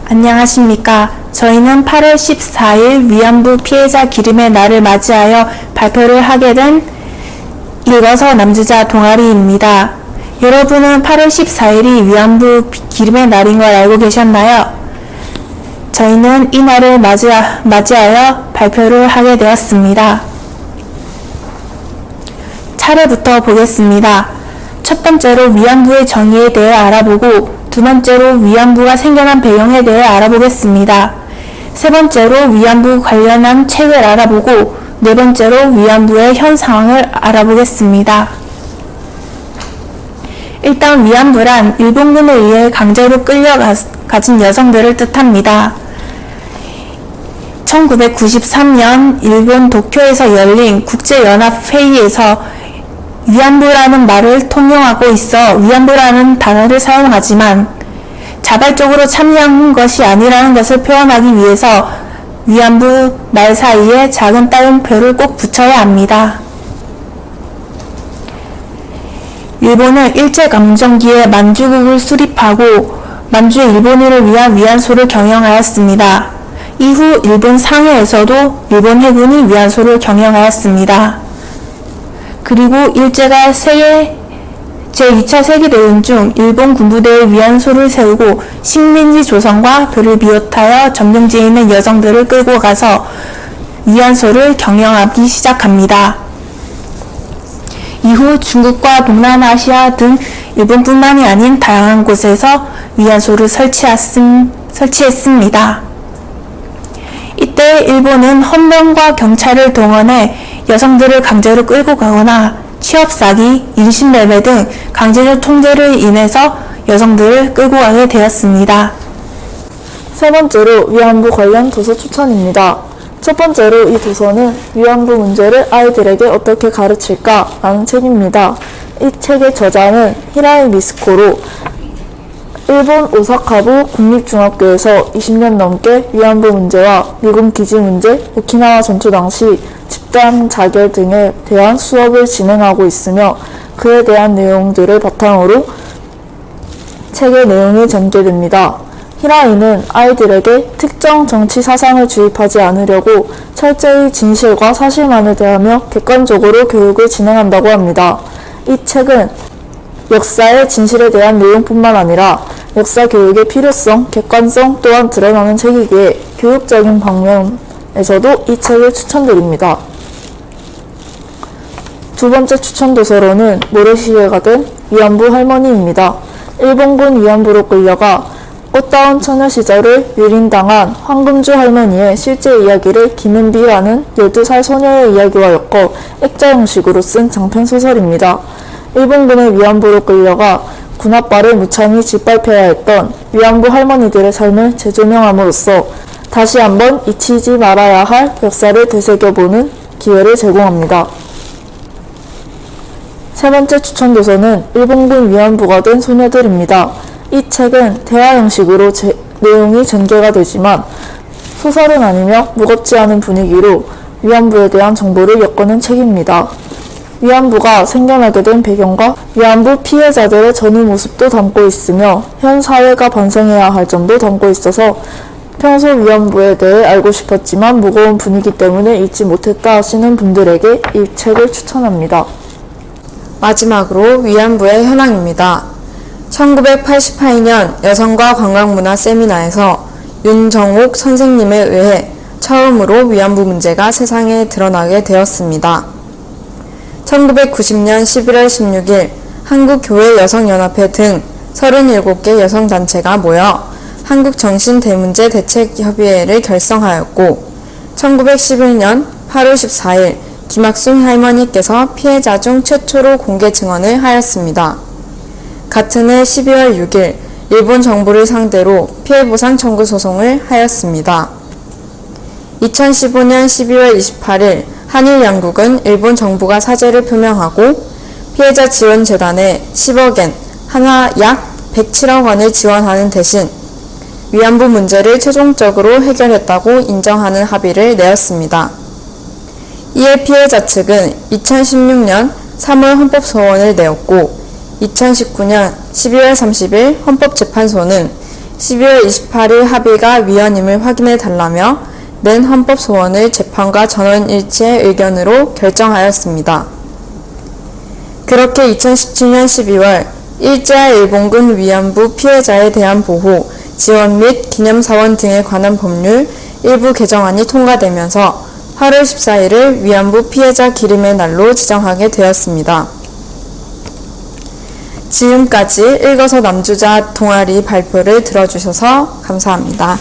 안녕하십니까. 저희는 8월 14일 위안부 피해자 기림의 날을 맞이하여 발표를 하게 된 읽어서 남주자 동아리입니다. 여러분은 8월 14일이 위안부 기림의 날인 걸 알고 계셨나요? 저희는 이 날을 맞이하여 발표를 하게 되었습니다. 차례부터 보겠습니다. 첫 번째로 위안부의 정의에 대해 알아보고, 두 번째로 위안부가 생겨난 배경에 대해 알아보겠습니다. 세 번째로 위안부 관련한 책을 알아보고, 네 번째로 위안부의 현 상황을 알아보겠습니다. 일단 위안부란 일본군에 의해 강제로 끌려가진 여성들을 뜻합니다. 1993년 일본 도쿄에서 열린 국제연합회의에서 위안부라는 말을 통용하고 있어 위안부라는 단어를 사용하지만 자발적으로 참여한 것이 아니라는 것을 표현하기 위해서 위안부 말 사이에 작은 따옴표를 꼭 붙여야 합니다. 일본은 일제감정기에 만주국을 수립하고 만주의 일본인을 위한 위안소를 경영하였습니다. 이후 일본 상해에서도 일본 해군이 위안소를 경영하였습니다. 그리고 일제가 제2차 세계대전 중 일본 군부대의 위안소를 세우고 식민지 조선과 그를 비롯하여 점령지에 있는 여성들을 끌고 가서 위안소를 경영하기 시작합니다. 이후 중국과 동남아시아 등 일본뿐만이 아닌 다양한 곳에서 위안소를 설치했습니다. 이때 일본은 헌병과 경찰을 동원해 여성들을 강제로 끌고 가거나 취업사기, 인신매매 등 강제적 통제를 인해서 여성들을 끌고 가게 되었습니다. 세 번째로 위안부 관련 도서 추천입니다. 첫 번째로 이 도서는 위안부 문제를 아이들에게 어떻게 가르칠까 라는 책입니다. 이 책의 저자는 히라이 미스코로 일본 오사카부 국립중학교에서 20년 넘게 위안부 문제와 미군 기지 문제, 오키나와 전투 당시 집단 자결 등에 대한 수업을 진행하고 있으며 그에 대한 내용들을 바탕으로 책의 내용이 전개됩니다. 히라이는 아이들에게 특정 정치 사상을 주입하지 않으려고 철저히 진실과 사실만을 대하며 객관적으로 교육을 진행한다고 합니다. 이 책은 역사의 진실에 대한 내용뿐만 아니라 역사 교육의 필요성, 객관성 또한 드러나는 책이기에 교육적인 방면에서도 이 책을 추천드립니다. 두 번째 추천 도서로는 모래시계가 된 위안부 할머니입니다. 일본군 위안부로 끌려가 꽃다운 처녀 시절을 유린당한 황금주 할머니의 실제 이야기를 김은비라는 12살 소녀의 이야기와 엮어 액자 형식으로 쓴 장편소설입니다. 일본군의 위안부로 끌려가 군합발을 무참히 짓밟혀야 했던 위안부 할머니들의 삶을 재조명함으로써 다시 한번 잊히지 말아야 할 역사를 되새겨보는 기회를 제공합니다. 세 번째 추천 도서는 일본군 위안부가 된 소녀들입니다. 이 책은 대화 형식으로 내용이 전개가 되지만 소설은 아니며 무겁지 않은 분위기로 위안부에 대한 정보를 엮어낸 책입니다. 위안부가 생겨나게 된 배경과 위안부 피해자들의 전후 모습도 담고 있으며 현 사회가 반성해야 할 점도 담고 있어서 평소 위안부에 대해 알고 싶었지만 무거운 분위기 때문에 읽지 못했다 하시는 분들에게 이 책을 추천합니다. 마지막으로 위안부의 현황입니다. 1988년 여성과 관광문화 세미나에서 윤정옥 선생님에 의해 처음으로 위안부 문제가 세상에 드러나게 되었습니다. 1990년 11월 16일 한국교회여성연합회 등 37개 여성단체가 모여 한국정신대문제대책협의회를 결성하였고 1911년 8월 14일 김학순 할머니께서 피해자 중 최초로 공개 증언을 하였습니다. 같은 해 12월 6일 일본 정부를 상대로 피해보상 청구 소송을 하였습니다. 2015년 12월 28일 한일 양국은 일본 정부가 사죄를 표명하고 피해자 지원재단에 10억엔, 하나 약 107억 원을 지원하는 대신 위안부 문제를 최종적으로 해결했다고 인정하는 합의를 내었습니다. 이에 피해자 측은 2016년 3월 헌법소원을 내었고 2019년 12월 30일 헌법재판소는 12월 28일 합의가 위헌임을 확인해 달라며 낸 헌법 소원을 재판과 전원일치의 의견으로 결정하였습니다. 그렇게 2017년 12월 일제와 일본군 위안부 피해자에 대한 보호, 지원 및 기념사원 등에 관한 법률 일부 개정안이 통과되면서 8월 14일을 위안부 피해자 기림의 날로 지정하게 되었습니다. 지금까지 읽어서 남주자 동아리 발표를 들어주셔서 감사합니다.